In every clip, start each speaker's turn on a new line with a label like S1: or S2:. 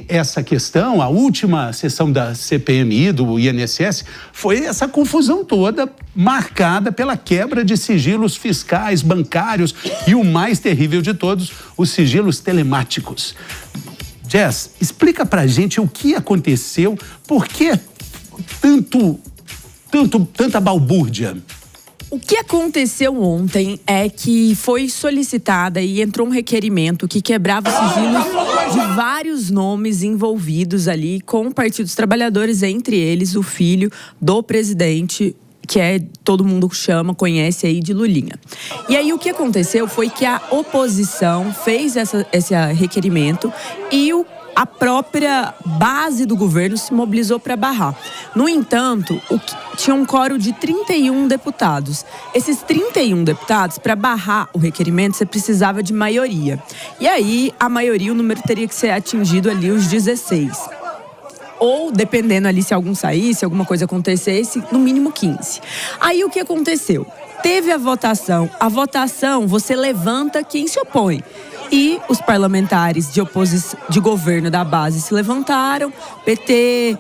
S1: essa questão, a última sessão da CPMI, do INSS, foi essa confusão toda marcada pela quebra de sigilos fiscais, bancários e o mais terrível de todos, os sigilos telemáticos. Jess, explica pra gente o que aconteceu, por que tanta balbúrdia?
S2: O que aconteceu ontem é que foi solicitada e entrou um requerimento que quebrava os sigilos de vários nomes envolvidos ali com o Partido dos Trabalhadores, entre eles o filho do presidente, que todo mundo conhece aí de Lulinha. E aí o que aconteceu foi que a oposição fez esse requerimento e a própria base do governo se mobilizou para barrar. No entanto, tinha um quórum de 31 deputados. Esses 31 deputados, para barrar o requerimento, você precisava de maioria. E aí, a maioria, o número teria que ser atingido ali os 16. Ou, dependendo ali se algum saísse, alguma coisa acontecesse, no mínimo 15. Aí, o que aconteceu? Teve a votação. A votação, você levanta quem se opõe. E os parlamentares de governo da base se levantaram, PT,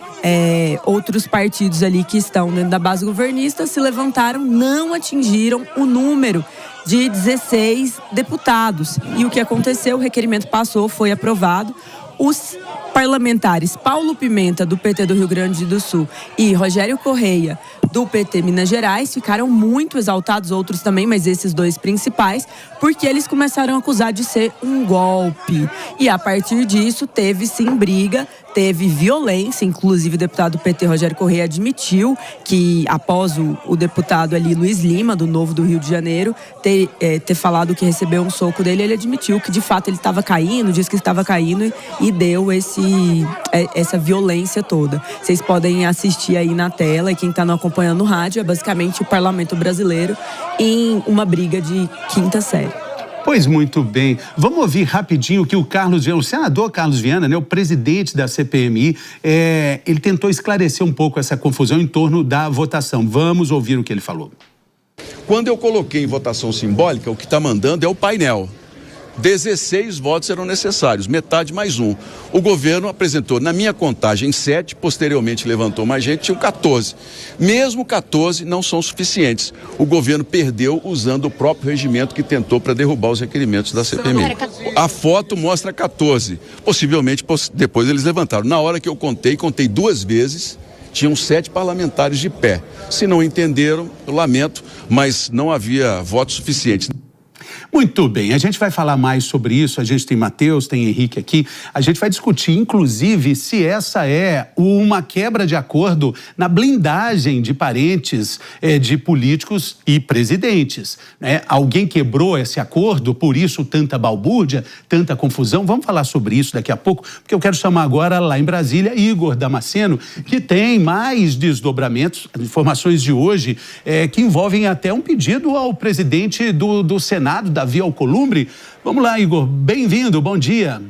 S2: outros partidos ali que estão dentro da base governista se levantaram, não atingiram o número de 16 deputados. E o que aconteceu? O requerimento passou, foi aprovado. Os parlamentares Paulo Pimenta, do PT do Rio Grande do Sul, e Rogério Correia, do PT Minas Gerais, ficaram muito exaltados, outros também, mas esses dois principais, porque eles começaram a acusar de ser um golpe. E a partir disso, teve sim briga, teve violência, inclusive o deputado do PT, Rogério Correia, admitiu que após o deputado ali, Luiz Lima, do Novo do Rio de Janeiro, ter falado que recebeu um soco dele, ele admitiu que de fato ele estava caindo, disse que estava caindo e deu essa violência toda. Vocês podem assistir aí na tela, e quem está não acompanhando no rádio, é basicamente o parlamento brasileiro em uma briga de quinta série.
S1: Pois muito bem. Vamos ouvir rapidinho que o senador Carlos Viana, né, o presidente da CPMI, ele tentou esclarecer um pouco essa confusão em torno da votação. Vamos ouvir o que ele falou.
S3: Quando eu coloquei em votação simbólica, o que está mandando é o painel. 16 votos eram necessários, metade mais um. O governo apresentou, na minha contagem, 7, posteriormente levantou mais gente, tinham 14. Mesmo 14 não são suficientes. O governo perdeu usando o próprio regimento que tentou para derrubar os requerimentos da CPMI. A foto mostra 14. Possivelmente, depois eles levantaram. Na hora que eu contei 2 vezes, tinham 7 parlamentares de pé. Se não entenderam, eu lamento, mas não havia votos suficientes.
S1: Muito bem, a gente vai falar mais sobre isso, a gente tem Matheus, tem Henrique aqui, a gente vai discutir, inclusive, se essa é uma quebra de acordo na blindagem de parentes de políticos e presidentes, né? Alguém quebrou esse acordo, por isso tanta balbúrdia, tanta confusão. Vamos falar sobre isso daqui a pouco, porque eu quero chamar agora lá em Brasília Igor Damasceno, que tem mais desdobramentos, informações de hoje, que envolvem até um pedido ao presidente do Senado, Davi Alcolumbre. Vamos lá, Igor, bem-vindo, bom dia.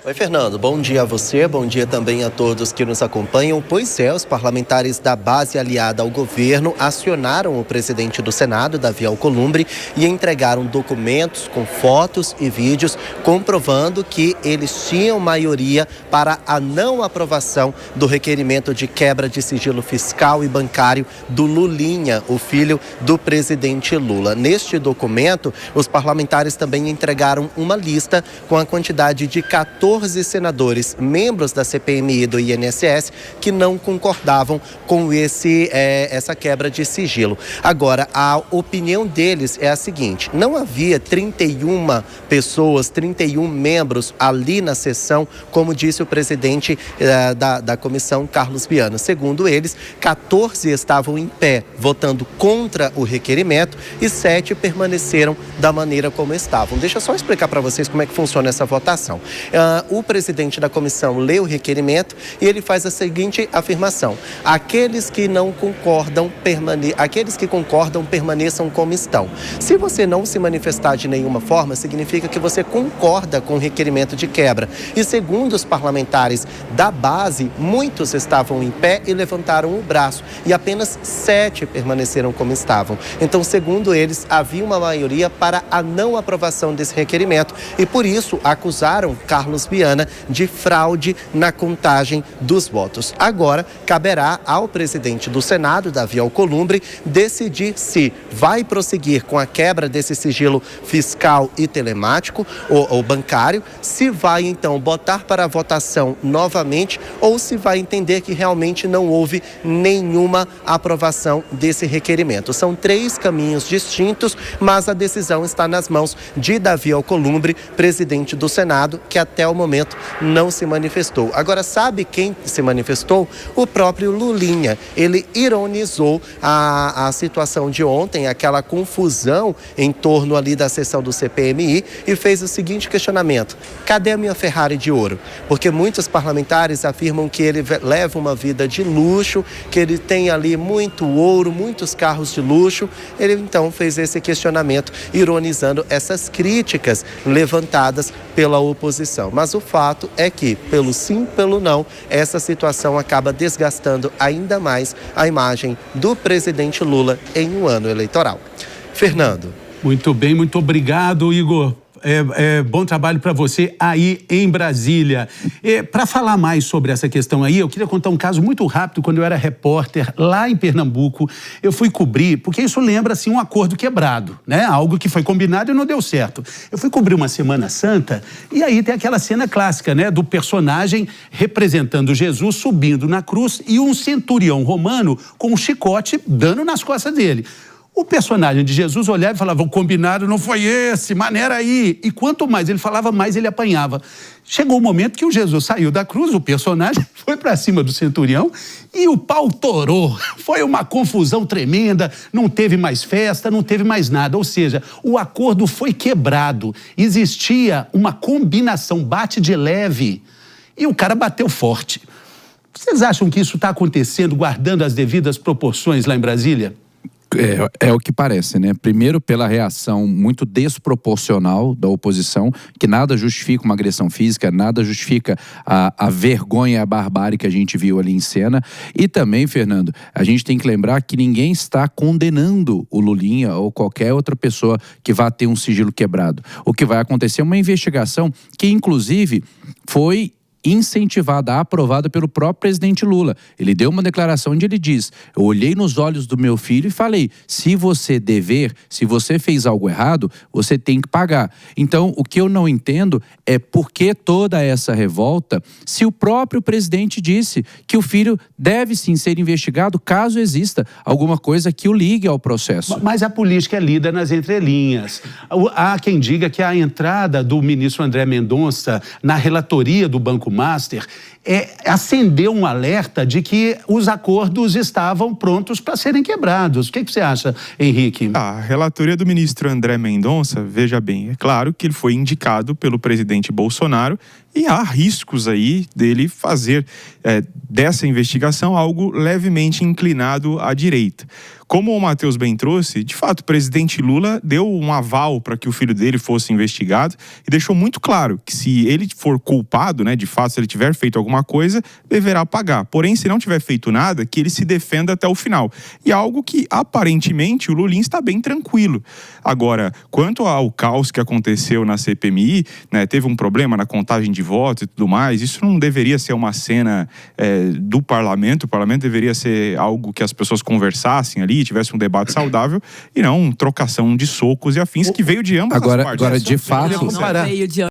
S4: Oi, Fernando, bom dia a você, bom dia também a todos que nos acompanham. Pois é, os parlamentares da base aliada ao governo acionaram o presidente do Senado, Davi Alcolumbre, e entregaram documentos com fotos e vídeos comprovando que eles tinham maioria para a não aprovação do requerimento de quebra de sigilo fiscal e bancário do Lulinha, o filho do presidente Lula. Neste documento, os parlamentares também entregaram uma lista com a quantidade de 14 senadores, membros da CPMI e do INSS, que não concordavam com essa quebra de sigilo. Agora, a opinião deles é a seguinte: não havia 31 pessoas, 31 membros ali na sessão, como disse o presidente da comissão, Carlos Viana. Segundo eles, 14 estavam em pé, votando contra o requerimento, e 7 permaneceram da maneira como estavam. Deixa eu só explicar para vocês como é que funciona essa votação. o presidente da comissão lê o requerimento e ele faz a seguinte afirmação: aqueles que concordam permaneçam como estão. Se você não se manifestar de nenhuma forma, significa que você concorda com o requerimento de quebra. E segundo os parlamentares da base, muitos estavam em pé e levantaram o braço, e apenas 7 permaneceram como estavam. Então, segundo eles, havia uma maioria para a não aprovação desse requerimento e, por isso, acusaram Carlos Viana de fraude na contagem dos votos. Agora, caberá ao presidente do Senado, Davi Alcolumbre, decidir se vai prosseguir com a quebra desse sigilo fiscal e telemático ou bancário, se vai, então, botar para a votação novamente ou se vai entender que realmente não houve nenhuma aprovação desse requerimento. São 3 caminhos distintos, mas a decisão está nas mãos de Davi Alcolumbre, presidente do Senado, que até o momento não se manifestou. Agora, sabe quem se manifestou? O próprio Lulinha. Ele ironizou a situação de ontem, aquela confusão em torno ali da sessão do CPMI, e fez o seguinte questionamento: cadê a minha Ferrari de ouro? Porque muitos parlamentares afirmam que ele leva uma vida de luxo, que ele tem ali muito ouro, muitos carros de luxo. Ele então fez esse questionamento, ironizando essas críticas levantadas pela oposição. Mas o fato é que, pelo sim, pelo não, essa situação acaba desgastando ainda mais a imagem do presidente Lula em um ano eleitoral. Fernando.
S1: Muito bem, muito obrigado, Igor. Bom trabalho para você aí em Brasília. Para falar mais sobre essa questão aí, eu queria contar um caso muito rápido. Quando eu era repórter lá em Pernambuco, eu fui cobrir, porque isso lembra assim um acordo quebrado, né? Algo que foi combinado e não deu certo. Eu fui cobrir uma Semana Santa e aí tem aquela cena clássica, né? Do personagem representando Jesus subindo na cruz e um centurião romano com um chicote dando nas costas dele. O personagem de Jesus olhava e falava: o combinado não foi esse, maneira aí. E quanto mais ele falava, mais ele apanhava. Chegou o momento que o Jesus saiu da cruz, o personagem foi para cima do centurião e o pau torou. Foi uma confusão tremenda, não teve mais festa, não teve mais nada. Ou seja, o acordo foi quebrado. Existia uma combinação, bate de leve, e o cara bateu forte. Vocês acham que isso está acontecendo, guardando as devidas proporções lá em Brasília?
S5: É o que parece, né? Primeiro, pela reação muito desproporcional da oposição, que nada justifica uma agressão física, nada justifica a vergonha e a barbárie que a gente viu ali em cena. E também, Fernando, a gente tem que lembrar que ninguém está condenando o Lulinha ou qualquer outra pessoa que vá ter um sigilo quebrado. O que vai acontecer é uma investigação que, inclusive, foi incentivada, aprovada pelo próprio presidente Lula. Ele deu uma declaração onde ele diz: eu olhei nos olhos do meu filho e falei, se você dever, se você fez algo errado, você tem que pagar. Então, o que eu não entendo é por que toda essa revolta, se o próprio presidente disse que o filho deve sim ser investigado caso exista alguma coisa que o ligue ao processo.
S1: Mas a política é lida nas entrelinhas. Há quem diga que a entrada do ministro André Mendonça na relatoria do Banco Master acendeu um alerta de que os acordos estavam prontos para serem quebrados. O que você acha, Henrique?
S6: A relatoria do ministro André Mendonça, veja bem, é claro que ele foi indicado pelo presidente Bolsonaro e há riscos aí dele fazer dessa investigação algo levemente inclinado à direita. Como o Matheus bem trouxe, de fato, o presidente Lula deu um aval para que o filho dele fosse investigado e deixou muito claro que se ele for culpado, né, de fato, se ele tiver feito alguma coisa, deverá pagar. Porém, se não tiver feito nada, que ele se defenda até o final. E algo que, aparentemente, o Lulinha está bem tranquilo. Agora, quanto ao caos que aconteceu na CPMI, né, teve um problema na contagem de votos e tudo mais, isso não deveria ser uma cena do parlamento. O parlamento deveria ser algo que as pessoas conversassem ali, tivesse um debate saudável e não trocação de socos e afins que veio de ambas as partes.
S5: Agora, de fato...
S2: Não veio de